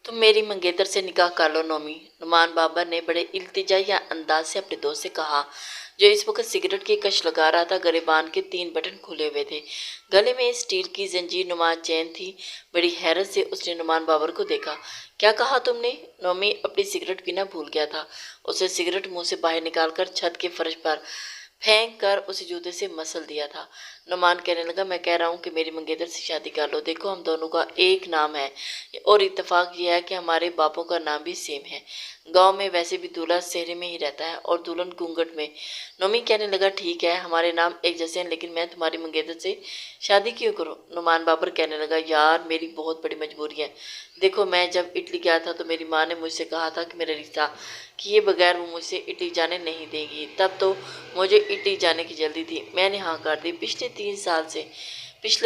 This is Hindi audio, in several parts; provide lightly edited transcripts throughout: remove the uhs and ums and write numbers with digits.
तुम मेरी मंगेतर से निकाह कर लो नोमी। नुमान बाबर ने बड़े इल्तिजाया अंदाज से अपने दोस्त से कहा, जो इस वक्त सिगरेट की कश लगा रहा था। गरेबान के 3 बटन खुले हुए थे। गले में स्टील की जंजीर नुमा चैन थी। बड़ी हैरत से उसने नुमान बाबर को देखा। क्या कहा तुमने? नोमी अपनी सिगरेट पीना भूल गया था। उसे सिगरेट मुंह से बाहर निकालकर छत के फर्श पर फेंक कर उसे जूते से मसल दिया था। नुमान कहने लगा, मैं कह रहा हूँ कि मेरी मंगेतर से शादी कर लो। देखो, हम दोनों का एक नाम है और इत्तेफाक यह है कि हमारे बापों का नाम भी सेम है। गांव में वैसे भी दूल्हा शहर में ही रहता है और दुल्हन घूंघट में। नोमी कहने लगा, ठीक है, हमारे नाम एक जैसे हैं, लेकिन मैं तुम्हारी मंगेतर से शादी क्यों करूं? नुमान बाबर कहने लगा, यार मेरी बहुत बड़ी मजबूरी है। देखो, मैं जब इटली गया था तो मेरी माँ ने मुझसे कहा था कि मेरा रिश्ता किए बगैर वो मुझसे इटली जाने नहीं देगी। तब तो मुझे इटली जाने की जल्दी थी। मैंने हाँ कर दी। पिछले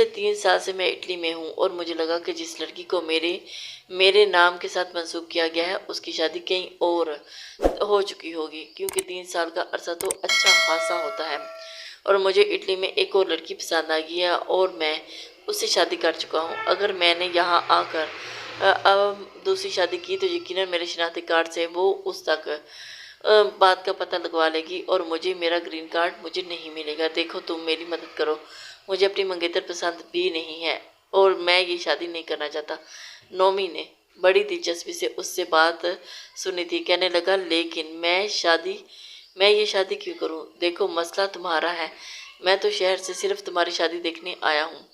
3 साल से मैं इटली में हूँ और मुझे लगा कि जिस लड़की को मेरे नाम के साथ मंसूब किया गया है उसकी शादी कहीं और हो चुकी होगी, क्योंकि 3 साल का अरसा तो अच्छा खासा होता है। और मुझे इटली में एक और लड़की पसंद आ गई है और मैं उससे शादी कर चुका हूँ। अगर मैंने यहाँ आकर अब दूसरी शादी की तो यकीनन मेरे शनाख्ती कार्ड से वो उस तक बात का पता लगवा लेगी और मुझे मेरा ग्रीन कार्ड मुझे नहीं मिलेगा। देखो, तुम मेरी मदद करो। मुझे अपनी मंगेतर पसंद भी नहीं है और मैं ये शादी नहीं करना चाहता। नोमी ने बड़ी दिलचस्पी से उससे बात सुनी थी। कहने लगा, लेकिन मैं ये शादी क्यों करूं? देखो, मसला तुम्हारा है। मैं तो शहर से सिर्फ तुम्हारी शादी देखने आया हूँ।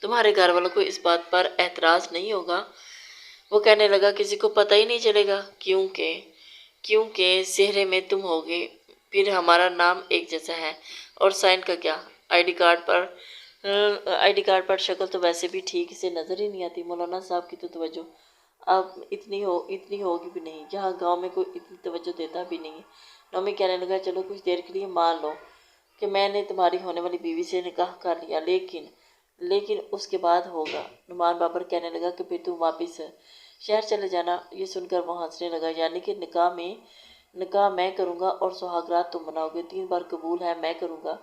तुम्हारे घर वालों को इस बात पर एतराज़ नहीं होगा? वो कहने लगा, किसी को पता ही नहीं चलेगा, क्योंकि सेहरे में तुम होगे, फिर हमारा नाम एक जैसा है। और साइन का क्या? आईडी कार्ड पर शक्ल तो वैसे भी ठीक से नज़र ही नहीं आती। मौलाना साहब की तो तवज्जो अब इतनी होगी भी नहीं। यहाँ गांव में कोई इतनी तवज्जो देता भी नहीं है। नौमी कहने लगा, चलो कुछ देर के लिए मान लो कि मैंने तुम्हारी होने वाली बीवी से निकाह कर लिया, लेकिन उसके बाद होगा। नुमान बाबर कहने लगा कि फिर तुम वापस शहर चले जाना। ये सुनकर वो हंसने लगा, यानी कि निकाह मैं करूँगा और सुहागरात तुम बनाओगे। 3 बार कबूल है मैं करूँगा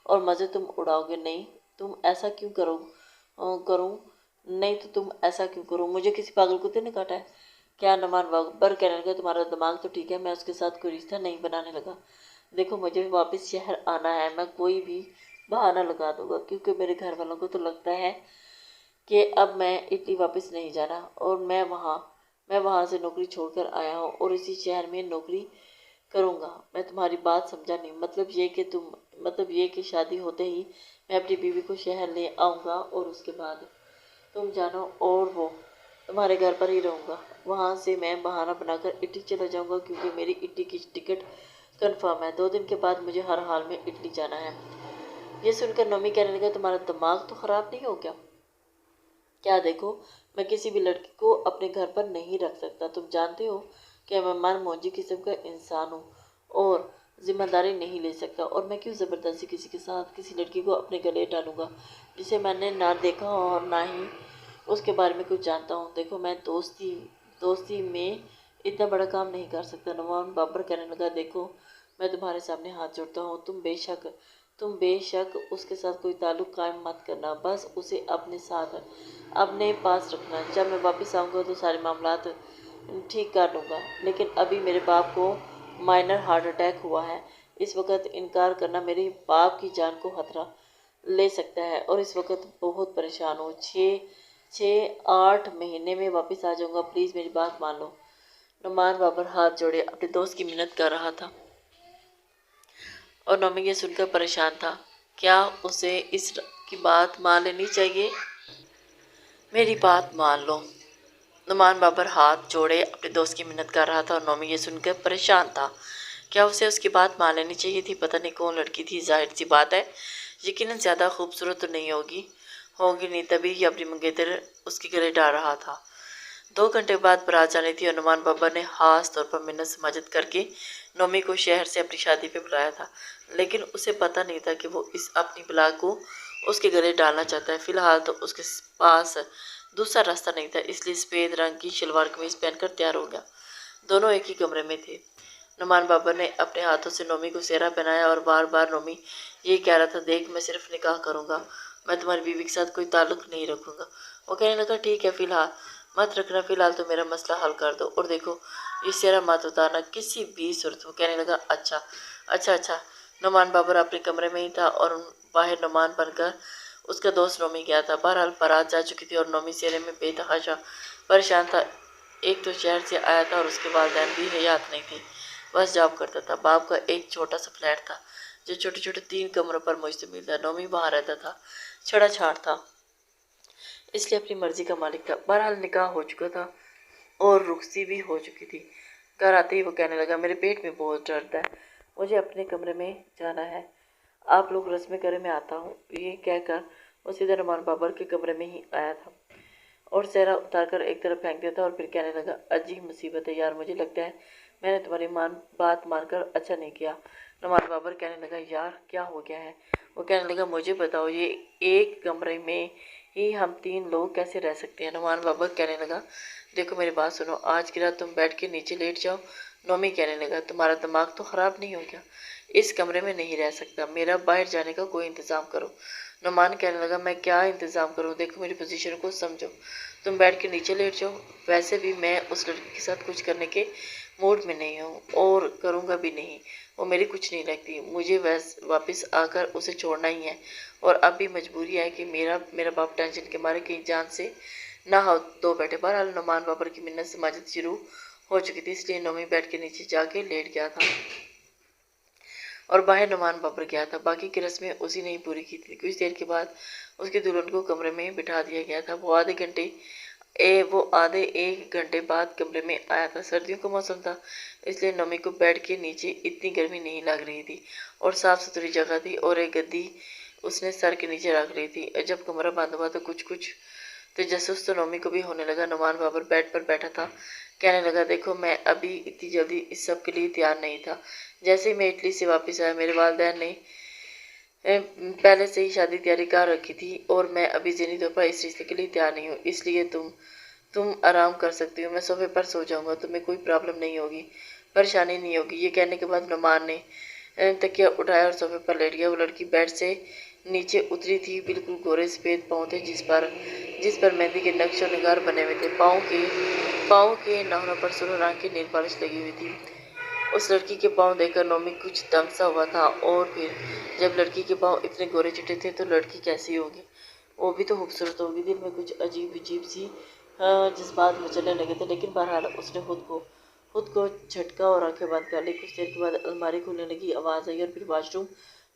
और मज़े तुम उड़ाओगे। नहीं, तुम ऐसा क्यों करूँ? नहीं तो तुम ऐसा क्यों करूँ? मुझे किसी पागल कुत्ते ने काटा है क्या? नुमान बाबर कहने लगा, तुम्हारा दिमाग तो ठीक है, मैं उसके साथ कोई रिश्ता नहीं बनाने लगा। देखो, मुझे वापस शहर आना है। मैं कोई भी बहाना लगा दूंगा, क्योंकि मेरे घर वालों को तो लगता है कि अब मैं इटली वापस नहीं जाना और मैं वहाँ से नौकरी छोड़कर आया हूँ और इसी शहर में नौकरी करूँगा। मैं तुम्हारी बात समझा नहीं। मतलब ये कि शादी होते ही मैं अपनी बीवी को शहर ले आऊँगा और उसके बाद तुम जानो और वो तुम्हारे घर पर ही रहूँगा। वहाँ से मैं बहाना बनाकर इटली चला जाऊँगा, क्योंकि मेरी इटली की टिकट कंफर्म है। 2 दिन के बाद मुझे हर हाल में इटली जाना है। ये सुनकर नोमी कहने लगा, तुम्हारा दिमाग तो ख़राब नहीं हो गया क्या? देखो, मैं किसी भी लड़की को अपने घर पर नहीं रख सकता। तुम जानते हो कि मैं मन मौजी किस्म का इंसान हूँ और जिम्मेदारी नहीं ले सकता। और मैं क्यों ज़बरदस्ती किसी के साथ किसी लड़की को अपने गले डालूंगा जिसे मैंने ना देखा और ना ही उसके बारे में कुछ जानता हूँ। देखो, मैं दोस्ती में इतना बड़ा काम नहीं कर सकता। नुमान बाबर कहने लगा, देखो, मैं तुम्हारे सामने हाथ जोड़ता हूँ। तुम बेशक उसके साथ कोई ताल्लुक़ कायम मत करना। बस उसे अपने पास रखना। जब मैं वापस आऊँगा तो सारे मामलात ठीक कर लूँगा। लेकिन अभी मेरे बाप को माइनर हार्ट अटैक हुआ है। इस वक्त इनकार करना मेरे बाप की जान को खतरा ले सकता है और इस वक्त बहुत परेशान हूँ। 6-8 महीने में वापस आ जाऊँगा। प्लीज़ मेरी बात मान लो। नुमान बाबर हाथ जोड़े अपने दोस्त की मिन्नत कर रहा था और नोमी ये सुनकर परेशान था। क्या उसे की बात मान लेनी चाहिए? मेरी बात मान लो। नुमान बाबर हाथ जोड़े अपने दोस्त की मिन्नत कर रहा था और नोमी ये सुनकर परेशान था। क्या उसे उसकी बात मान लेनी चाहिए थी? पता नहीं कौन लड़की थी। जाहिर सी बात है, यकीनन ज़्यादा खूबसूरत तो नहीं होगी नहीं, तभी ये अपनी मंगेतर उसके गले डाल रहा था। 2 घंटे बाद बारात जानी थी और नुमान बाबर ने खास तौर पर मिन्नत समाजत करके नोमी को शहर से अपनी शादी पे बुलाया था, लेकिन उसे पता नहीं था कि वो इस अपनी बला को उसके गले डालना चाहता है। फिलहाल तो उसके पास दूसरा रास्ता नहीं था, इसलिए सफ़ेद रंग की शलवार कमीज़ पहनकर तैयार हो गया। दोनों एक ही कमरे में थे। नुमान बाबर ने अपने हाथों से नोमी को सेहरा पहनाया और बार बार नोमी ये कह रहा था, देख, मैं सिर्फ निकाह करूँगा, मैं तुम्हारी बीवी के साथ कोई ताल्लुक़ नहीं रखूँगा। वो कहने लगा, ठीक है, फ़िलहाल मत रखना, फिलहाल तो मेरा मसला हल कर दो, और देखो ये सेहरा मत उतारना किसी भी सूरत में। कहने लगा अच्छा अच्छा अच्छा। नुमान बाबर अपने कमरे में ही था और बाहर नुमान बनकर उसका दोस्त नोमी गया था। बहरहाल बारात जा चुकी थी और नोमी सेहरे में बेतहाशा परेशान था। एक तो शहर से आया था और उसके वालिदैन भी हयात नहीं थी, बस जॉब करता था। बाप का एक छोटा सा फ्लैट था जो छोटे छोटे 3 कमरों पर मुश्तमिल था। नोमी वहाँ रहता था, छड़ा छाड़ था, इसलिए अपनी मर्जी का मालिक था। बहरहाल निकाह हो चुका था और रुखसी भी हो चुकी थी। घर आते ही वो कहने लगा मेरे पेट में बहुत दर्द है, मुझे अपने कमरे में जाना है, आप लोग रस्में करें, मैं आता हूँ। ये कहकर वो सीधा नुमान बाबर के कमरे में ही आया था और सेहरा उतारकर एक तरफ फेंक दिया था और फिर कहने लगा अजीब मुसीबत है यार, मुझे लगता है मैंने तुम्हारी बात मानकर अच्छा नहीं किया। नुमान बाबर कहने लगा यार क्या हो गया है? वो कहने लगा मुझे बताओ, ये एक कमरे में ही हम 3 लोग कैसे रह सकते हैं? नुमान बाबर कहने लगा देखो मेरी बात सुनो, आज की रात तुम बैठ के नीचे लेट जाओ। नोमी कहने लगा तुम्हारा दिमाग तो ख़राब नहीं हो गया? इस कमरे में नहीं रह सकता, मेरा बाहर जाने का कोई इंतज़ाम करो। नुमान कहने लगा मैं क्या इंतज़ाम करूं? देखो मेरी पोजीशन को समझो, तुम बैठ के नीचे लेट जाओ। वैसे भी मैं उस लड़की के साथ कुछ करने के मूड में नहीं हूँ और करूँगा भी नहीं, वो मेरी कुछ नहीं लगती। मुझे वापस आकर उसे छोड़ना ही है और अब भी मजबूरी है कि मेरा बाप टेंशन के मारे कहीं जान से ना हो दो बैठे। बहरहाल नुमान बाबर की मिन्नत समाजत शुरू हो चुकी थी, इसलिए नोमी बैठ के नीचे जाके लेट गया था और बाहर नुमान बाबर गया था। बाकी की रस्में उसी ने ही पूरी की थी। कुछ देर के बाद उसकी दुल्हन को कमरे में बिठा दिया गया था। वो आधे एक घंटे बाद कमरे में आया था। सर्दियों का मौसम था, इसलिए नोमी को बेड के नीचे इतनी गर्मी नहीं लग रही थी और साफ सुथरी जगह थी और एक गद्दी उसने सर के नीचे रख ली थी। जब कमरा बंद हुआ तो कुछ तजस्सुस तो नोमी को भी होने लगा। नुमान बाबर बेड पर बैठा था, कहने लगा देखो मैं अभी इतनी जल्दी इस सब के लिए तैयार नहीं था। जैसे ही मैं इटली से वापस आया, मेरे वालिदैन ने पहले से ही शादी तैयारी कर रखी थी और मैं अभी ज़हनी तौर पर इस रिश्ते के लिए तैयार नहीं हूँ, इसलिए तुम आराम कर सकती हो। मैं सोफे पर सो जाऊँगा, तुम्हें कोई प्रॉब्लम नहीं होगी, परेशानी नहीं होगी। ये कहने के बाद नुमान ने तकिया उठाया और सोफे पर लेट गया। वो लड़की बेड से नीचे उतरी थी, बिल्कुल गोरे सफ़ेद पाँव थे जिस पर मेहंदी के नक्श और निगार बने हुए थे। पाँव के नाखूनों पर सुर्ख रंग की नेल पॉलिश लगी हुई थी। उस लड़की के पाँव देखकर नोमी कुछ दंग सा हुआ था और फिर जब लड़की के पाँव इतने गोरे चिट्टे थे तो लड़की कैसी होगी? वो भी तो खूबसूरत होगी। दिल में कुछ अजीब अजीब सी जज्बात मचलने लगे थे, लेकिन बहरहाल उसने खुद को झटका और आंखें बंद कर ली। कुछ देर के बाद अलमारी खुलने लगी, आवाज़ आई और फिर वॉशरूम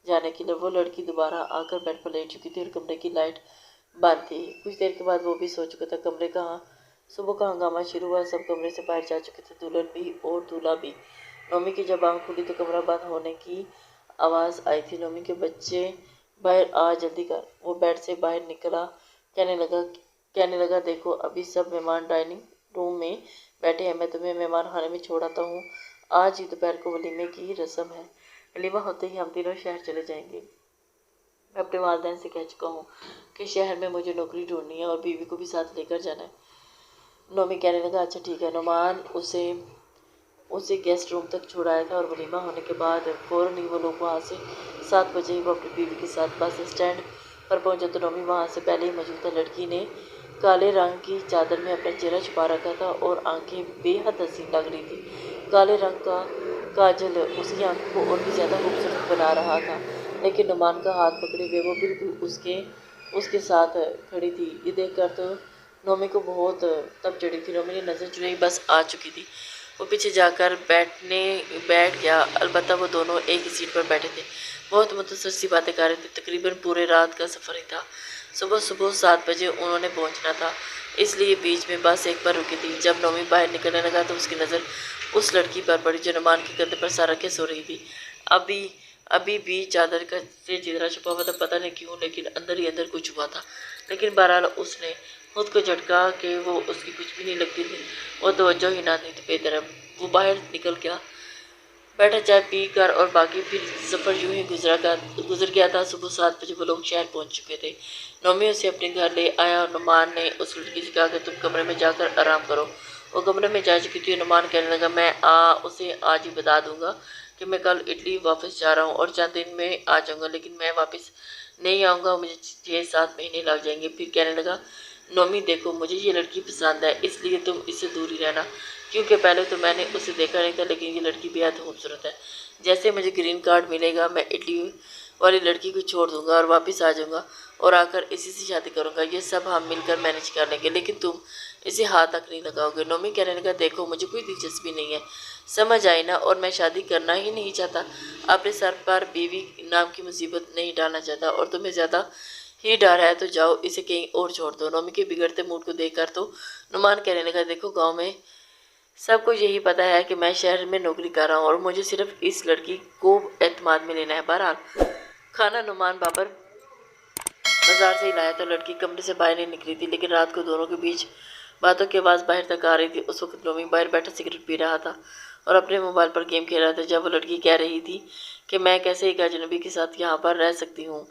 जाने के लिए वो लड़की दोबारा आकर बेड पर लेट चुकी थी और कमरे की लाइट बंद थी। कुछ देर के बाद वो भी सो चुका था। कमरे का सुबह का हंगामा शुरू हुआ, सब कमरे से बाहर जा चुके थे, दुल्हन भी और दूल्हा भी। नोमी की जब आँख खुली तो कमरा बंद होने की आवाज़ आई थी। नोमी के बच्चे बाहर आ जल्दी कर। वो बेड से बाहर निकला, कहने लगा देखो अभी सब मेहमान डाइनिंग रूम में बैठे हैं, मैं तुम्हें मेहमान खाने में छोड़ आता हूँ। आज ही दोपहर को वलीमे की रस्म है, वलीमा होते ही हम तीनों शहर चले जाएंगे। मैं अपने वालिदैन से कह चुका हूँ कि शहर में मुझे नौकरी ढूंढनी है और बीवी को भी साथ लेकर जाना है। नोमी कहने लगा अच्छा ठीक है। नुमान उसे गेस्ट रूम तक छुड़ाया था और वलीमा होने के बाद फ़ौरन ही वो लोग वहाँ से 7 बजे ही वो अपनी बीवी के साथ बस स्टैंड पर पहुँचे तो नोमी वहाँ से पहले ही मौजूद था। लड़की ने काले रंग की चादर में अपना चेहरा छुपा रखा था और आंखें बेहद हसीन लग रही थी। काले रंग का काजल उसकी आंखों को और भी ज़्यादा खूबसूरत बना रहा था, लेकिन नुमान का हाथ पकड़े हुए वो बिल्कुल उसके साथ खड़ी थी। ये देखकर तो नोमी को बहुत तब चढ़ी थी। नोमी ने नज़र चुराई, बस आ चुकी थी। वो पीछे जाकर बैठ गया। अलबत्ता वो दोनों एक ही सीट पर बैठे थे, बहुत मुख्तसर सी बातें कर रहे थे। तकरीबन पूरे रात का सफ़र ही था। सुबह 7 बजे उन्होंने पहुंचना था, इसलिए बीच में बस एक बार रुकी थी। जब नोमी बाहर निकलने लगा तो उसकी नज़र उस लड़की पर पड़ी जो नुमान के कंधे पर सर रखे सो रही थी। अभी भी चादर का से चेहरा छुपा हुआ था, पता नहीं क्यों, लेकिन अंदर ही अंदर कुछ हुआ था। लेकिन बहरहाल उसने खुद को झटका कि वो उसकी कुछ भी नहीं लगती थी, वो तवज्जो ही ना दी थी बेतरफ। वो बाहर निकल गया, बैठा चाय पी कर और बाकी फिर सफ़र यूं ही गुजर गया था। सुबह 7 बजे वो लोग शहर पहुंच चुके थे। नोमी उसे अपने घर ले आया और नुमान ने उस लड़की से कहा कि तुम कमरे में जाकर आराम करो। वो कमरे में जा चुकी थी। नुमान कहने लगा मैं उसे आज ही बता दूंगा कि मैं कल इटली वापस जा रहा हूँ और चंद दिन में आ जाऊँगा, लेकिन मैं वापस नहीं आऊँगा, मुझे 6-7 महीने लग जाएंगे। फिर कहने लगा नोमी देखो, मुझे ये लड़की पसंद है, इसलिए तुम इससे दूर ही रहना, क्योंकि पहले तो मैंने उसे देखा नहीं था, लेकिन ये लड़की बेहद खूबसूरत है। जैसे मुझे ग्रीन कार्ड मिलेगा, मैं इटली वाली लड़की को छोड़ दूंगा और वापस आ जाऊंगा और आकर इसी से शादी करूंगा। ये सब हम मिलकर मैनेज कर लेंगे, लेकिन तुम इसे हाथ तक नहीं लगाओगे। नोमी कहने लगा, देखो मुझे कोई दिलचस्पी नहीं है, समझ आई ना, और मैं शादी करना ही नहीं चाहता। अपने सर पर बीवी नाम की मुसीबत नहीं डालना चाहता, और तुम्हें ज़्यादा ही डर है तो जाओ, इसे कहीं और छोड़ दो। नोमी के बिगड़ते मूड को देखकर तो नुमान कहने लगा, देखो गांव में सबको यही पता है कि मैं शहर में नौकरी कर रहा हूँ और मुझे सिर्फ इस लड़की को एतमाद में लेना है। बहरहाल खाना नुमान बाबर बाजार से ही लाया तो लड़की कमरे से बाहर नहीं निकली थी, लेकिन रात को दोनों के बीच बातों की आवाज़ बाहर तक आ रही थी। उस वक्त नोमी बाहर बैठा सिगरेट पी रहा था और अपने मोबाइल पर गेम खेल रहा था, जब वो लड़की कह रही थी कि मैं कैसे एक अजनबी के साथ यहाँ पर रह सकती हूँ,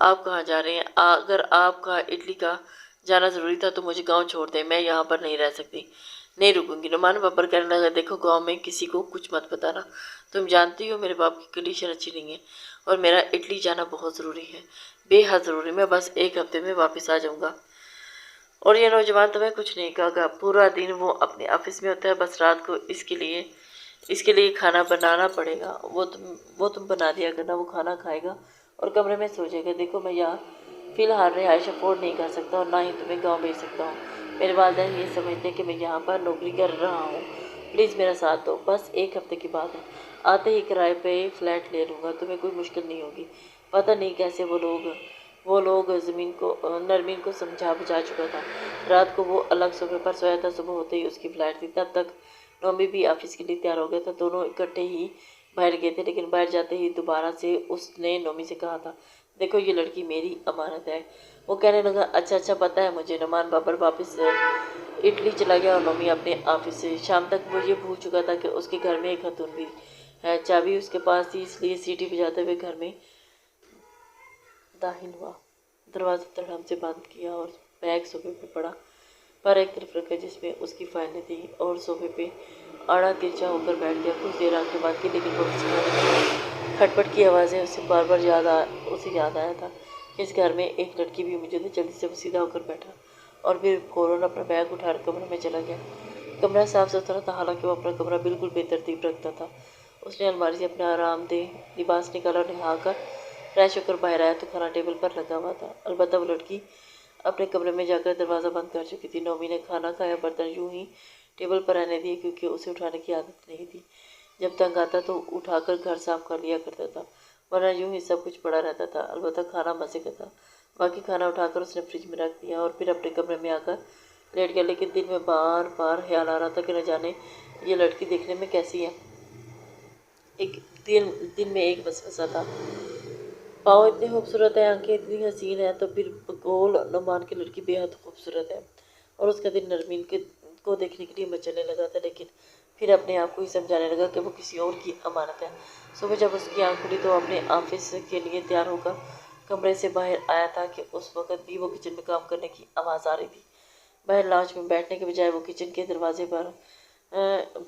आप कहाँ जा रहे हैं? अगर आपका इटली का जाना ज़रूरी था तो मुझे गाँव छोड़ दें, मैं यहाँ पर नहीं रह सकती, नहीं रुकूंगी। नुमान बाबर कहने लगा, देखो गाँव में किसी को कुछ मत बताना, तुम जानती हो मेरे बाप की कंडीशन अच्छी नहीं है और मेरा इटली जाना बहुत ज़रूरी है, बेहद ज़रूरी। मैं बस एक हफ्ते में वापस आ जाऊँगा। और ये नौजवान तुम्हें कुछ नहीं कहेगा, पूरा दिन वो अपने ऑफिस में होता है, बस रात को इसके लिए खाना बनाना पड़ेगा, वो तुम बना दिया करना, वो खाना खाएगा और कमरे में सो जाएगा। देखो मैं यहाँ फ़िलहाल रिहाइश अफोर्ड नहीं कर सकता और ना ही तुम्हें गाँव भेज सकता हूँ। मेरे वालिदैन ये समझते हैं कि मैं यहाँ पर नौकरी कर रहा हूँ, प्लीज़ मेरा साथ दो, बस एक हफ्ते की बात है, आते ही किराए पे फ्लैट ले लूँगा, तुम्हें कोई मुश्किल नहीं होगी। पता नहीं कैसे वो लोग नरमीन को समझा बुझा चुका था। रात को वो अलग सोफे पर सोया था, सुबह होते ही उसकी फ्लाइट थी। तब तक नोमी भी ऑफिस के लिए तैयार हो गया था। दोनों इकट्ठे ही बाहर गए थे, लेकिन बाहर जाते ही दोबारा से उसने नोमी से कहा था, देखो ये लड़की मेरी अमानत है। वो कहने लगा, अच्छा अच्छा पता है मुझे। नुमान बाबर वापस इटली चला गया और नोमी अपने ऑफिस से। शाम तक वो ये भूल चुका था कि उसके घर में एक खतून भी है। चाबी उसके पास थी, इसलिए सीटी बजाते हुए घर में दाखिल हुआ। दरवाज़ा धड़ाम से बंद किया और बैग सोफे पे पड़ा पर एक तरफ रखा जिसमें उसकी फाइलें थी, और सोफे पे आड़ा तिरछा होकर बैठ गया। कुछ देर आंखें बंद की, लेकिन वो खटपट की आवाज़ें उसे बार बार उसे याद आया था कि इस घर में एक लड़की भी मौजूद है। जल्दी से वो सीधा होकर बैठा और फिर फौरन अपना बैग उठाकर कमरे में चला गया। कमरा साफ सुथरा था, हालांकि वो अपना कमरा बिल्कुल बेतरतीब रखता था। उसने अलमारी से अपना आरामदेह लिबास निकाला और नहाकर फ्रेश होकर बाहर आया तो खाना टेबल पर लगा हुआ था। अलबत्ता वो लड़की अपने कमरे में जाकर दरवाज़ा बंद कर चुकी थी। नोमी ने खाना खाया, बर्तन यूं ही टेबल पर रहने दिए क्योंकि उसे उठाने की आदत नहीं थी। जब तंग आता तो उठाकर घर साफ कर लिया करता था, वरना यूं ही सब कुछ पड़ा रहता था। अलबत्ता खाना मज़े का था। बाकी खाना उठाकर उसने फ्रिज में रख दिया और फिर अपने कमरे में आकर लेट गया। लेकिन दिल में बार बार ख्याल आ रहा था कि न जाने ये लड़की देखने में कैसी है। एक दिल में एक वसवसा था, पाँव इतने खूबसूरत है, आंखें इतनी हसीन है, तो फिर बकौल नुमान की लड़की बेहद खूबसूरत है। और उसका दिल नरमीन को देखने के लिए मचलने लगा था, लेकिन फिर अपने आप को ही समझाने लगा कि वो किसी और की अमानत है। सुबह जब उसकी आंख खुली तो अपने ऑफिस के लिए तैयार होकर कमरे से बाहर आया था कि उस वक़्त भी वो किचन में काम करने की आवाज़ आ रही थी। बाहर लाउंज में बैठने के बजाय वो किचन के दरवाजे पर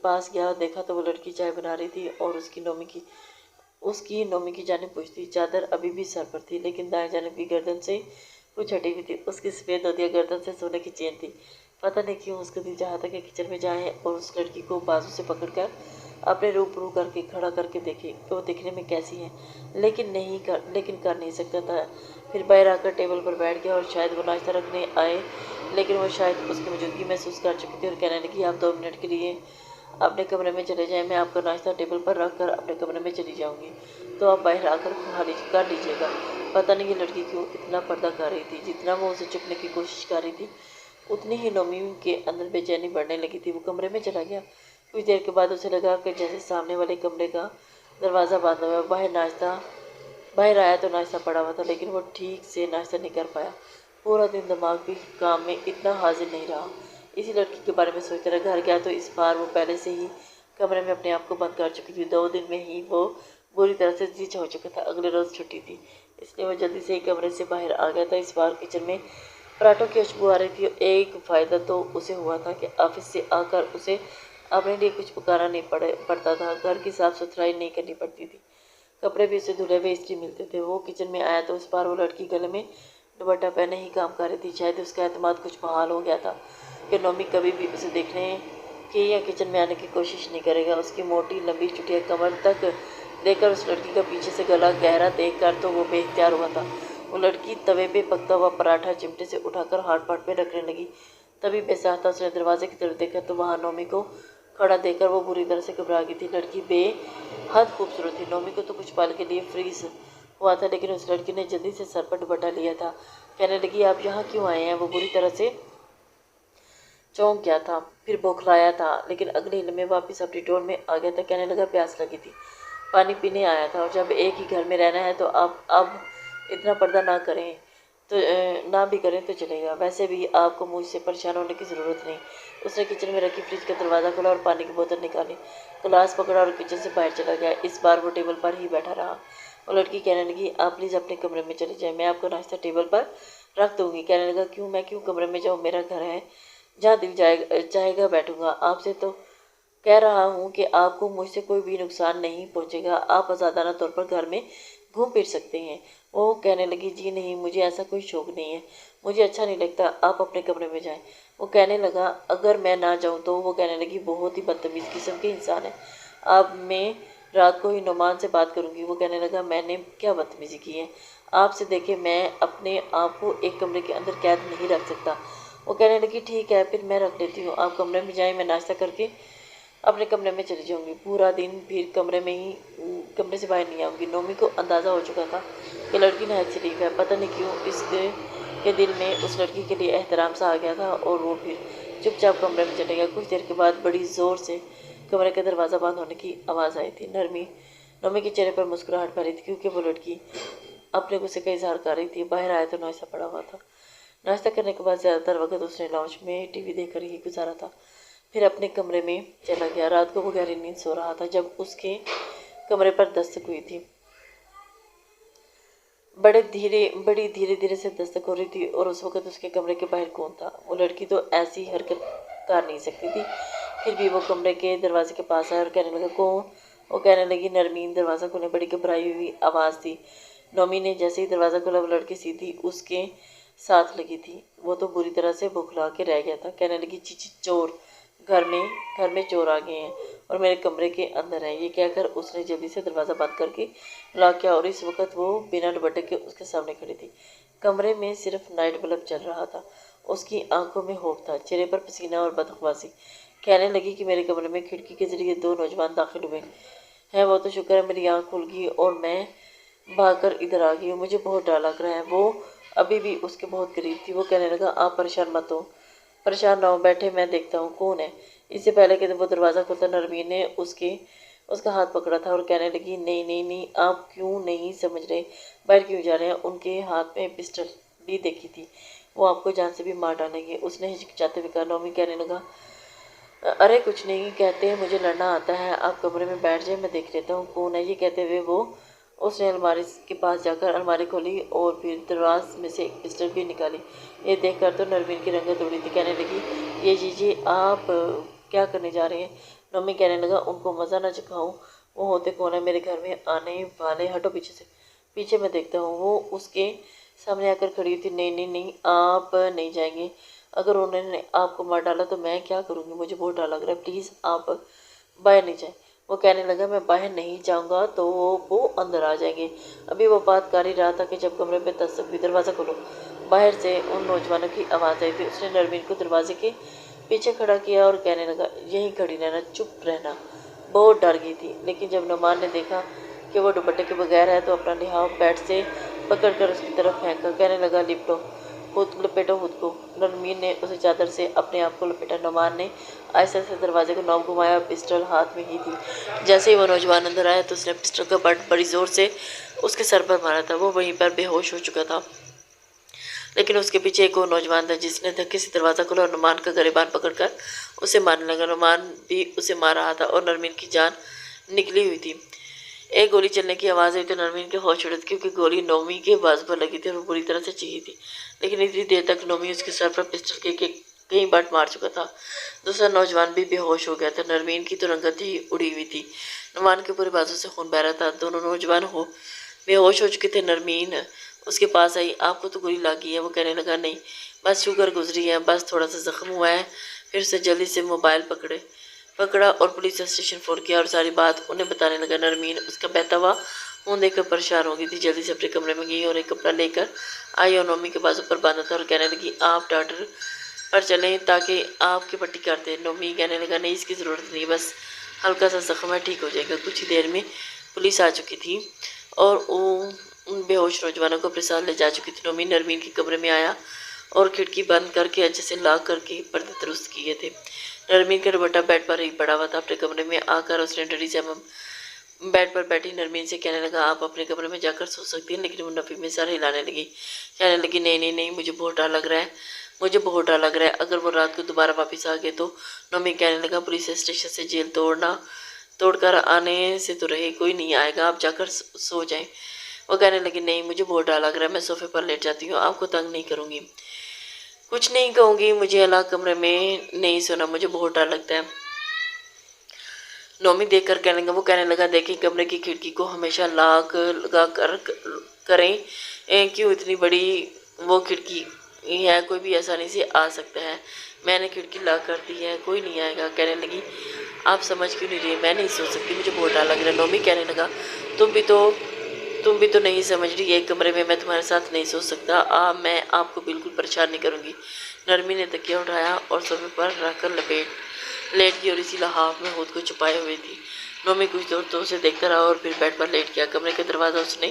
पास गया और देखा तो वो लड़की चाय बना रही थी और उसकी नोमी की जानिब पूछती। चादर अभी भी सर पर थी, लेकिन दाएं जानिब की गर्दन से कुछ हटी हुई थी। उसकी सफ़ेद नदिया गर्दन से सोने की चेन थी। पता नहीं क्यों उसका दिल चाहा था कि किचन में जाए और उस लड़की को बाजू से पकड़कर अपने रूबरू करके खड़ा करके देखे कि वो दिखने में कैसी है, लेकिन कर नहीं सकता था। फिर बाहर आकर टेबल पर बैठ गया और शायद वो नाश्ता रखने आए, लेकिन वो शायद उसकी मौजूदगी महसूस कर चुकी थी और कहने लगी, आप 2 मिनट के लिए अपने कमरे में चले जाएं, मैं आपका नाश्ता टेबल पर रख कर अपने कमरे में चली जाऊंगी, तो आप बाहर आकर कर लीजिएगा। पता नहीं ये लड़की क्यों इतना पर्दा कर रही थी। जितना वो उसे चुपने की कोशिश कर रही थी, उतनी ही नोमी के अंदर बेचैनी बढ़ने लगी थी। वो कमरे में चला गया। कुछ देर के बाद उसे लगा कि जैसे सामने वाले कमरे का दरवाज़ा बंद हुआ। बाहर आया तो नाश्ता पड़ा हुआ था, लेकिन वो ठीक से नाश्ता नहीं कर पाया। पूरा दिन दिमाग भी काम में इतना हाजिर नहीं रहा। इसी लड़की के बारे में सोचते रहा। घर गया तो इस बार वो पहले से ही कमरे में अपने आप को बंद कर चुकी थी। 2 दिन में ही वो बुरी तरह से जीचा हो चुका था। अगले रोज़ छुट्टी थी, इसलिए वो जल्दी से ही कमरे से बाहर आ गया था। इस बार किचन में पराठों की खुशबू आ रही थी। एक फ़ायदा तो उसे हुआ था कि ऑफिस से आकर उसे अपने लिए कुछ पकाना नहीं पड़ता था। घर की साफ़ सुथराई नहीं करनी पड़ती थी। कपड़े भी उसे धुले हुए इस्त्री मिलते थे। वो किचन में आया तो इस बार वो लड़की गले में दुपट्टा पहने ही काम कर रही थी। शायद उसका एतमाद कुछ बहाल हो गया था कि नोमी कभी भी उसे देखने की या किचन में आने की कोशिश नहीं करेगा। उसकी मोटी लंबी चुटिया कमर तक देखकर उस लड़की का पीछे से गला गहरा देखकर तो वो बेख्तियार हुआ था। वो लड़की तवे पे पकता हुआ पराठा चिमटे से उठाकर हाथ पाट में रखने लगी। तभी बेसाख्ता उसने दरवाजे की तरफ देखा तो वहाँ नोमी को खड़ा देखकर वो बुरी तरह से घबरा गई थी। लड़की बेहद खूबसूरत थी। नोमी को तो कुछ पल के लिए फ्रीज हुआ था, लेकिन उस लड़की ने जल्दी से सर पर दुपट्टा लिया था। कहने लगी, आप यहाँ क्यों आए हैं? वो बुरी तरह से चौंक गया था, फिर बौखलाया था, लेकिन अगले हिल में वापस अपनी टोन में आ गया था। कहने लगा, प्यास लगी थी, पानी पीने आया था, और जब एक ही घर में रहना है तो आप अब इतना पर्दा ना करें तो ना भी करें तो चलेगा। वैसे भी आपको मुझसे परेशान होने की ज़रूरत नहीं। उसने किचन में रखी फ्रिज का दरवाज़ा खोला और पानी की बोतल निकाली, गिलास पकड़ा और किचन से बाहर चला गया। इस बार वो टेबल पर ही बैठा रहा। वो लड़की कहने लगी, आप प्लीज़ अपने कमरे में चले जाए, मैं आपका नाश्ता टेबल पर रख दूँगी। कहने लगा, क्यों? मैं क्यों कमरे में जाऊँ? मेरा घर है, जहाँ दिल चाहेगा बैठूँगा। आपसे तो कह रहा हूँ कि आपको मुझसे कोई भी नुकसान नहीं पहुँचेगा। आप आज़ादाना तौर पर घर में घूम फिर सकते हैं। वो कहने लगी, जी नहीं, मुझे ऐसा कोई शौक़ नहीं है, मुझे अच्छा नहीं लगता, आप अपने कमरे में जाएं। वो कहने लगा, अगर मैं ना जाऊँ तो? वो कहने लगी, बहुत ही बदतमीज़ किस्म के इंसान है आप। मैं रात को ही नुमान से बात करूँगी। वो कहने लगा, मैंने क्या बदतमीज़ी की है आपसे? देखे, मैं अपने आप को एक कमरे के अंदर कैद नहीं रख सकता। वो कहने लगी, ठीक है, फिर मैं रख लेती हूँ, आप कमरे में जाएं, मैं नाश्ता करके अपने कमरे में चली जाऊंगी। पूरा दिन फिर कमरे से बाहर नहीं आऊँगी। नोमी को अंदाज़ा हो चुका था कि लड़की नहायत शरीफ है। पता नहीं क्यों इसके दिल में उस लड़की के लिए एहतराम सा आ गया था, और वो फिर चुपचाप कमरे में चले गया। कुछ देर के बाद बड़ी ज़ोर से कमरे का दरवाज़ा बंद होने की आवाज़ आई थी। नोमी के चेहरे पर मुस्कुराहट भरी थी, क्योंकि वो लड़की अपने गुस्से का इजहार कर रही थी। बाहर आया तो नाश्ता पड़ा हुआ था। नाश्ता करने के बाद ज़्यादातर वक्त उसने लॉन्च में टीवी देखकर ही गुजारा था। फिर अपने कमरे में चला गया। रात को वो गहरी नींद सो रहा था जब उसके कमरे पर दस्तक हुई थी। बड़ी धीरे धीरे से दस्तक हो रही थी, और उस वक्त उसके कमरे के बाहर कौन था? वो लड़की तो ऐसी हरकत कर नहीं सकती थी। फिर भी वो कमरे के दरवाजे के पास आया और कहने लगा, कौन? वो कहने लगी, नरमीन। दरवाज़ा खोलने बड़ी घबराई हुई आवाज़ थी। नोमी ने जैसे ही दरवाज़ा खोला, वो लड़की सीधी उसके साथ लगी थी। वो तो बुरी तरह से बौखला के रह गया था। कहने लगी, चीची, चोर घर में चोर आ गए हैं और मेरे कमरे के अंदर है। ये कहकर उसने जल्दी से दरवाज़ा बंद करके लॉक किया, और इस वक्त वो बिना दुपट्टे के उसके सामने खड़ी थी। कमरे में सिर्फ नाइट बल्ब चल रहा था। उसकी आंखों में होप था, चेहरे पर पसीना और बदहवासी। कहने लगी कि मेरे कमरे में खिड़की के जरिए 2 नौजवान दाखिल हुए हैं। वो तो शुक्र है मेरी आँख खुल गई और मैं भागकर इधर आ गई हूँ। मुझे बहुत डर लग रहा है। वो अभी भी उसके बहुत करीब थी। वो कहने लगा, आप परेशान ना हो, बैठे, मैं देखता हूँ कौन है। इससे पहले कि वो दरवाज़ा खुलता, नरमीन ने उसका हाथ पकड़ा था और कहने लगी, नहीं नहीं नहीं, आप क्यों नहीं समझ रहे, बाहर क्यों जा रहे हैं? उनके हाथ में पिस्टल भी देखी थी, वो आपको जान से भी मार डालेंगे। उसने हिचकिचाते हुए कहा। नोमी कहने लगा, अरे कुछ नहीं, कहते हैं मुझे लड़ना आता है, आप कमरे में बैठ जाए, मैं देख लेता हूँ कौन है। ये कहते हुए उसने अलमारी के पास जाकर अलमारी खोली और फिर दराज में से एक पिस्टल भी निकाली। ये देखकर तो नरमीन की रंगत उड़ी थी। कहने लगी, ये लीजिए, आप क्या करने जा रहे हैं? नोमी कहने लगा, उनको मज़ा ना चखाऊं, वो होते कौन है? मेरे घर में आने वाले, हटो पीछे से, पीछे मैं देखता हूँ। वो उसके सामने आकर खड़ी थी। नहीं नहीं नहीं, आप नहीं जाएंगे। अगर उन्होंने आपको मार डाला तो मैं क्या करूँगी? मुझे बहुत डर लग रहा है, प्लीज़ आप बाहर नहीं जाए। वो कहने लगा, मैं बाहर नहीं जाऊंगा तो वो अंदर आ जाएंगे। अभी वो बात कर ही रहा था कि जब कमरे में दस्तक हुई। दरवाज़ा खोलो, बाहर से उन नौजवानों की आवाज़ आई थी। उसने नरमीन को दरवाजे के पीछे खड़ा किया और कहने लगा, यहीं खड़ी रहना, चुप रहना। बहुत डर गई थी, लेकिन जब नुमान ने देखा कि वो दुपट्टे के बगैर है तो अपना लिहाफ बेड से पकड़कर उसकी तरफ फेंका। कहने लगा, लिपटो, खुद लपेटो खुद को। नरमीन ने उसे चादर से अपने आप को लपेटा। नुमान ने आहिस्ता से दरवाजे को नॉब घुमाया, पिस्टल हाथ में ही थी। जैसे ही वो नौजवान अंदर आया तो उसने पिस्टल का बट बड़ी ज़ोर से उसके सर पर मारा था। वो वहीं पर बेहोश हो चुका था, लेकिन उसके पीछे एक और नौजवान था जिसने धक्के से दरवाज़ा खोला और नुमान का गिरबान पकड़कर उसे मारने लगा। नुमान भी उसे मार रहा था और नरमीन की जान निकली हुई थी। एक गोली चलने की आवाज़ आई तो नरमीन के होश उड़े थे, क्योंकि गोली नोमी के बाजू पर लगी थी और वो बुरी तरह से चीखी थी। लेकिन इतनी देर तक नोमी उसके सर पर पिस्टल के कई बार मार चुका था। दूसरा नौजवान भी बेहोश हो गया था। नरमीन की तो रंगत ही उड़ी हुई थी। नुमान के पूरे बाजू से खून बह रहा था। दोनों नौजवान बेहोश हो चुके थे। नरमीन उसके पास आई। आपको तो गोली लगी है? वो कहने लगा नहीं, बस शुगर गुजरी है, बस थोड़ा सा जख्म हुआ है। फिर उसे जल्दी से मोबाइल पकड़ा और पुलिस स्टेशन फ़ोन किया और सारी बात उन्हें बताने लगा। नरमीन उसका बहता हुआ मुँह देखकर परेशान हो गई थी। जल्दी से अपने कमरे में गई और एक कपड़ा लेकर आई और नोमी के बाजू पर बांधा था और कहने लगी, आप डॉक्टर पर चलें ताकि आपकी पट्टी कर दें। नोमी कहने लगा, नहीं इसकी ज़रूरत नहीं, बस हल्का सा जख्म है, ठीक हो जाएगा। कुछ ही देर में पुलिस आ चुकी थी और वो उन बेहोश नौजवानों को अपने साथ ले जा चुकी थी। नोमी नरमीन के कमरे में आया और खिड़की बंद करके अच्छे से लॉक करके पर्दे दुरुस्त किए थे। नरमीन का दुपट्टा बेड पर ही पड़ा हुआ था। अपने कमरे में आकर उसने डरी से बेड पर बैठी नरमीन से कहने लगा, आप अपने कमरे में जाकर सो सकती हैं। लेकिन वो नफ़ी में सर हिलाने लगी, कहने लगी, नहीं नहीं नहीं, मुझे बहुत डर लग रहा है, मुझे बहुत डर लग रहा है, अगर वो रात को दोबारा वापस आ गए तो। नोमी कहने लगा, पुलिस स्टेशन से जेल तोड़कर आने से तो रहे, कोई नहीं आएगा, आप जाकर सो जाएं। वो कहने लगी, नहीं मुझे बहुत डर लग रहा है, मैं सोफे पर लेट जाती हूँ, आपको तंग नहीं करूँगी, कुछ नहीं कहूँगी, मुझे अलग कमरे में नहीं सोना, मुझे बहुत डर लगता है। नोमी देखकर कहने लगा, वो कहने लगा, देखिए कमरे की खिड़की को हमेशा लॉक लगा कर करें, क्यों इतनी बड़ी वो खिड़की है, कोई भी आसानी से आ सकता है, मैंने खिड़की लॉक कर दी है, कोई नहीं आएगा। कहने लगी, आप समझ क्यों नहीं रही, मैं नहीं सो सकती, मुझे बहुत डर लग रहा है। नोमी कहने लगा, तुम भी तो नहीं समझ रही, एक कमरे में मैं तुम्हारे साथ नहीं सो सकता, मैं आपको बिल्कुल परेशान नहीं करूँगी। नरमी ने तकिया उठाया और सोफे पर रखकर लेट गई और इसी लहाफ में खुद को छुपाए हुए थी। नोमी कुछ देर तो उसे देखता रहा और फिर बेड पर लेट गया। कमरे का दरवाज़ा उसने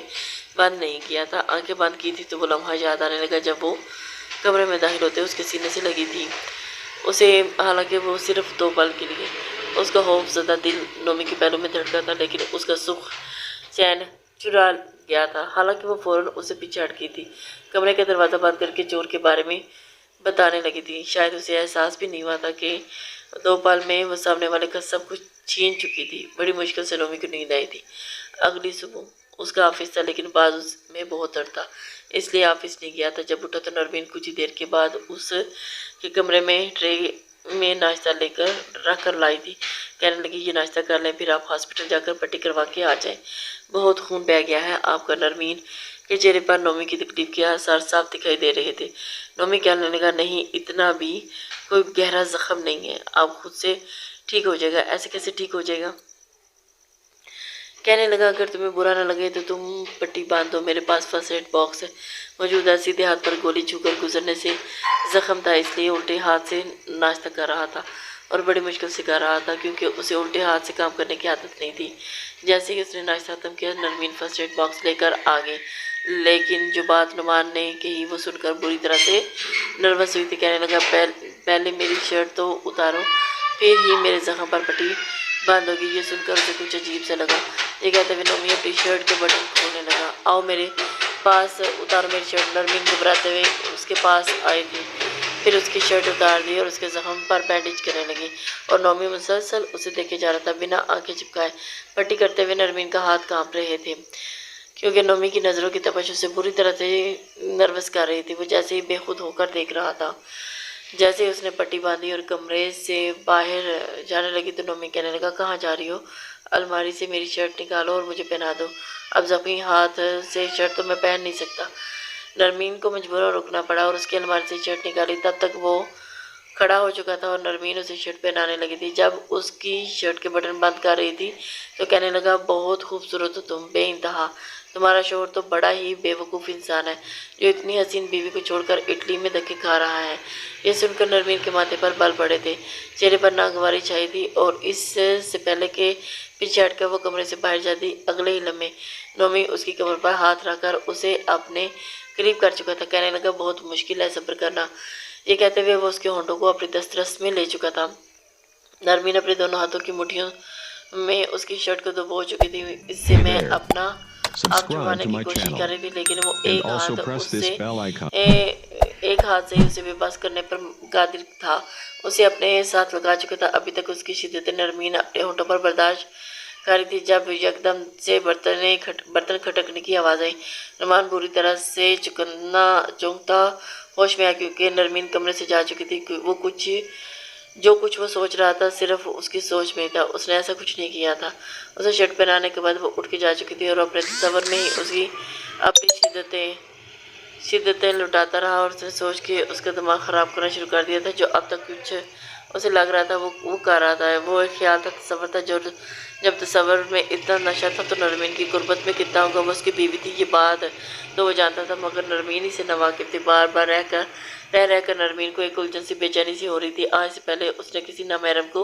बंद नहीं किया था, आंखें बंद की थी तो वो लम्हा याद आने लगा जब वो कमरे में दाखिल होते उसके सीने से लगी थी उसे। हालांकि वो सिर्फ 2 पल के लिए उसका खौफज़दा दिल नोमी के पहलू में धड़का था, लेकिन उसका सुख चैन चुरा गया था। हालांकि वो फ़ौरन उसे पीछे हट गई थी, कमरे का दरवाज़ा बंद करके चोर के बारे में बताने लगी थी। शायद उसे एहसास भी नहीं हुआ था कि 2 पल में वो सामने वाले का सब कुछ छीन चुकी थी। बड़ी मुश्किल से नोमी को नींद आई थी। अगली सुबह उसका ऑफिस था, लेकिन बाद उसमें बहुत डर था, इसलिए ऑफिस नहीं गया था। जब उठा तो नरमीन कुछ ही देर के बाद उस के कमरे में ट्रे में नाश्ता लेकर रख कर लाई थी। कहने लगी, ये नाश्ता कर लें, फिर आप हॉस्पिटल जाकर पट्टी करवा के आ जाएं, बहुत खून बह गया है आपका। नरमीन के चेहरे पर नोमी की तकलीफ के आसार साफ दिखाई दे रहे थे। नोमी कहने लगा, नहीं इतना भी कोई गहरा जख्म नहीं है, आप खुद से ठीक हो जाएगा। ऐसे कैसे ठीक हो जाएगा? कहने लगा, अगर तुम्हें बुरा ना लगे तो तुम पट्टी बांध दो, मेरे पास फर्स्ट एड बॉक्स है मौजूदा। सीधे हाथ पर गोली छूकर गुजरने से जख्म था, इसलिए उल्टे हाथ से नाश्ता कर रहा था और बड़ी मुश्किल से कर रहा था, क्योंकि उसे उल्टे हाथ से काम करने की आदत नहीं थी। जैसे ही उसने नाश्ता खत्म किया, नरमीन फर्स्ट एड बॉक्स लेकर आ गई, लेकिन जो बात नुमान ने कही वो सुनकर बुरी तरह से नर्वस हुई थी। कहने लगा, पहले मेरी शर्ट तो उतारो, फिर ही मेरे जख्म पर पट्टी बांधोगी। ये सुनकर उसे कुछ अजीब सा लगा। ये कहते हुए नोमी अपनी शर्ट के बटन खोलने लगा। आओ मेरे पास, उतारो मेरी शर्ट। नरमीन घबराते हुए उसके पास आई थी, फिर उसकी शर्ट उतार दी और उसके जख्म पर बैंडेज करने लगी और नोमी मुसलसल उसे देखे जा रहा था, बिना आंखें चिपकाए। पट्टी करते हुए नरमीन का हाथ कांप रहे थे, क्योंकि नोमी की नज़रों की तपश उसे बुरी तरह से नर्वस कर रही थी। वो जैसे ही बेखुद होकर देख रहा था। जैसे ही उसने पट्टी बांधी और कमरे से बाहर जाने लगी तो नोमी कहने लगा, कहाँ जा रही हो? अलमारी से मेरी शर्ट निकालो और मुझे पहना दो। अब जख्मी हाथ से शर्ट तो मैं पहन नहीं सकता। नरमीन को मजबूरन रुकना पड़ा और उसकी अलमारी से शर्ट निकाली। तब तक वो खड़ा हो चुका था और नरमीन उसे शर्ट पहनाने लगी थी। जब उसकी शर्ट के बटन बंद कर रही थी तो कहने लगा, बहुत खूबसूरत हो तुम, बेइंतहा। तुम्हारा शोहर तो बड़ा ही बेवकूफ़ इंसान है, जो इतनी हसीन बीवी को छोड़कर इटली में धक्के खा रहा है। ये सुनकर नरमीन के माथे पर बल पड़े थे, चेहरे पर नागवारी छाई थी और इससे पहले के पीछे हटकर वो कमरे से बाहर जाती, अगले ही लम्हे नोमी उसकी कमर पर हाथ रखकर उसे अपने करीब कर चुका था। कहने लगा, बहुत मुश्किल है सब्र करना। ये कहते हुए वो उसके होंठों को अपनी दस्तरस में ले चुका था। नरमीन अपने दोनों हाथों की मुट्ठियों में उसकी शर्ट को दबो चुकी थी। इससे मैं अपना आँख छुपाने की कोशिश कर रही थी, लेकिन वो एक हाथ से ही उसे बेबस करने पर कादिर था। उसे अपने साथ लगा चुका था। अभी तक उसकी शिद्दत नरमीन अपने होंठों पर बर्दाश्त कर रही थी, जब यकदम से बर्तन खटकने की आवाज़ आई। नुमान बुरी तरह से चौंकता होश में आया, क्योंकि नरमीन कमरे से जा चुकी थी। जो कुछ वो सोच रहा था सिर्फ उसकी सोच में था, उसने ऐसा कुछ नहीं किया था। उसे शर्ट पहनाने के बाद वो उठ के जा चुकी थी और अपने तस्वर में ही उसकी अपनी शिद्दतें शिद्दतें लुटाता रहा और उसने सोच के उसका दिमाग ख़राब करना शुरू कर दिया था। जो अब तक कुछ उसे लग रहा था वो कर रहा था। वो एक ख्याल था, तसव्वुर था। जो जब तसव्वुर में इतना नशा था तो नरमीन की गुर्बत में कितना होगा। वो उसकी बीवी थी, ये बात तो वो जानता था, मगर नरमीन ही से नावाकिफ थी। बार बार रह कर नरमीन को एक उलझन सी बेचैनी सी हो रही थी। आज से पहले उसने किसी नामहरम को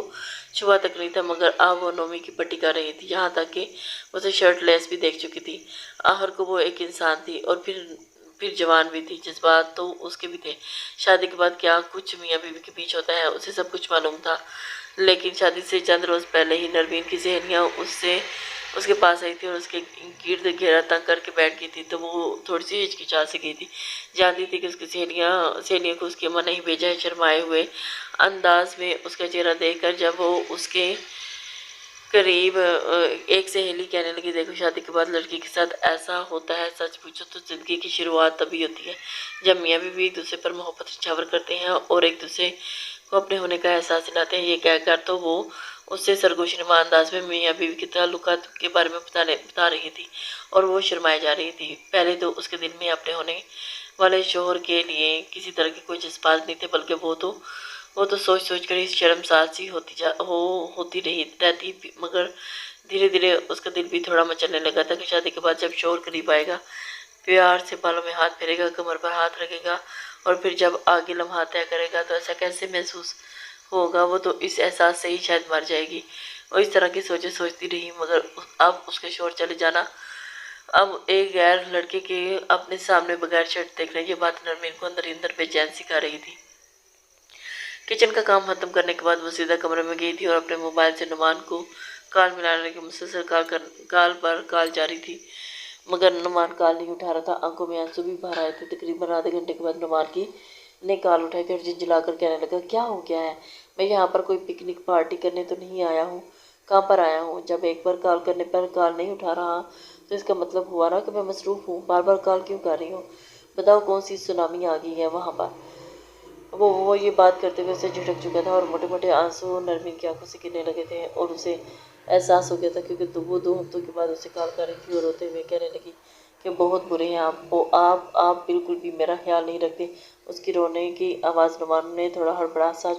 छुआ तक नहीं था, मगर अब वो नोमी की पट्टी कर रही थी, यहाँ तक कि उसे शर्ट लेस भी देख चुकी थी। आखिर को वो एक इंसान थी और फिर जवान भी थी। जज्बात तो उसके भी थे। शादी के बाद क्या कुछ मियाँ बीवी के बीच होता है उसे सब कुछ मालूम था, लेकिन शादी से चंद रोज़ पहले ही नरमीन की सहेलियाँ उसके पास आई थी और उसके गिर्द घेरा तंग करके बैठ गई थी। तो वो थोड़ी सी हिचकिचा से गई थी। जानती थी कि उसकी सहेलियों को उसकी अम्मा नहीं भेजा है। शर्माए हुए अंदाज में उसका चेहरा देखकर जब वो उसके करीब एक सहेली कहने लगी, देखो शादी के बाद लड़की के साथ ऐसा होता है। सच पूछो तो ज़िंदगी की शुरुआत तभी होती है जब मियाँ बीवी एक दूसरे पर मोहब्बत निछावर करते हैं और एक दूसरे को अपने होने का एहसास दिलाते हैं। ये कहकर तो वो उससे सरगोशनुमा अंदाज में मियाँ बीवी के ताल्लुकात के बारे में बता रही थी और वो शर्माए जा रही थी। पहले तो उसके दिल में अपने होने वाले शोहर के लिए किसी तरह के कोई जज्बात नहीं थे, बल्कि वो तो सोच सोच कर ही शर्मसार सी होती रही रहती। मगर धीरे धीरे उसका दिल भी थोड़ा मचलने लगा था कि शादी के बाद जब शोहर करीब आएगा, प्यार से बालों में हाथ फेरेगा, कमर पर हाथ रखेगा और फिर जब आगे लम्हा तय करेगा तो ऐसा कैसे महसूस होगा। वो तो इस एहसास से ही शायद मर जाएगी। और इस तरह की सोचें सोचती रही, मगर अब उसके शोहर चले जाना, अब एक गैर लड़के के अपने सामने बगैर शर्ट देखने, ये बात नरमीन को अंदर ही अंदर बेचैन सिखा रही थी। किचन का काम खत्म करने के बाद वो सीधा कमरे में गई थी और अपने मोबाइल से नुमान को कॉल मिलाने की मुसलसल कॉल पर कॉल जारी थी, मगर नुमान कॉल नहीं उठा रहा था। आंखों में आंसू भी बाहर आए थे। तकरीबन आधे घंटे के बाद नुमान की ने कॉल उठाई थी और झिझिलाकर कहने लगा, क्या हो गया है? मैं यहाँ पर कोई पिकनिक पार्टी करने तो नहीं आया हूँ। कहाँ पर आया हूँ? जब एक बार कॉल करने पर कॉल नहीं उठा रहा तो इसका मतलब हुआ ना कि मैं मसरूफ़ हूँ। बार बार कॉल क्यों कर रही हूँ? बताओ कौन सी सुनामी आ गई है वहाँ पर? वो ये बात करते हुए उसे झिड़क चुका था और मोटे मोटे आंसू नरमीन की आंखों से गिरने लगे थे और उसे एहसास हो गया था, क्योंकि वो 2 हफ्तों के बाद उसे कॉल कर रही थी और रोते हुए कहने लगी कि बहुत बुरे हैं आप। आप बिल्कुल भी मेरा ख्याल नहीं रखते। उसकी रोने की आवाज़ नुमान ने थोड़ा हड़बड़ा सा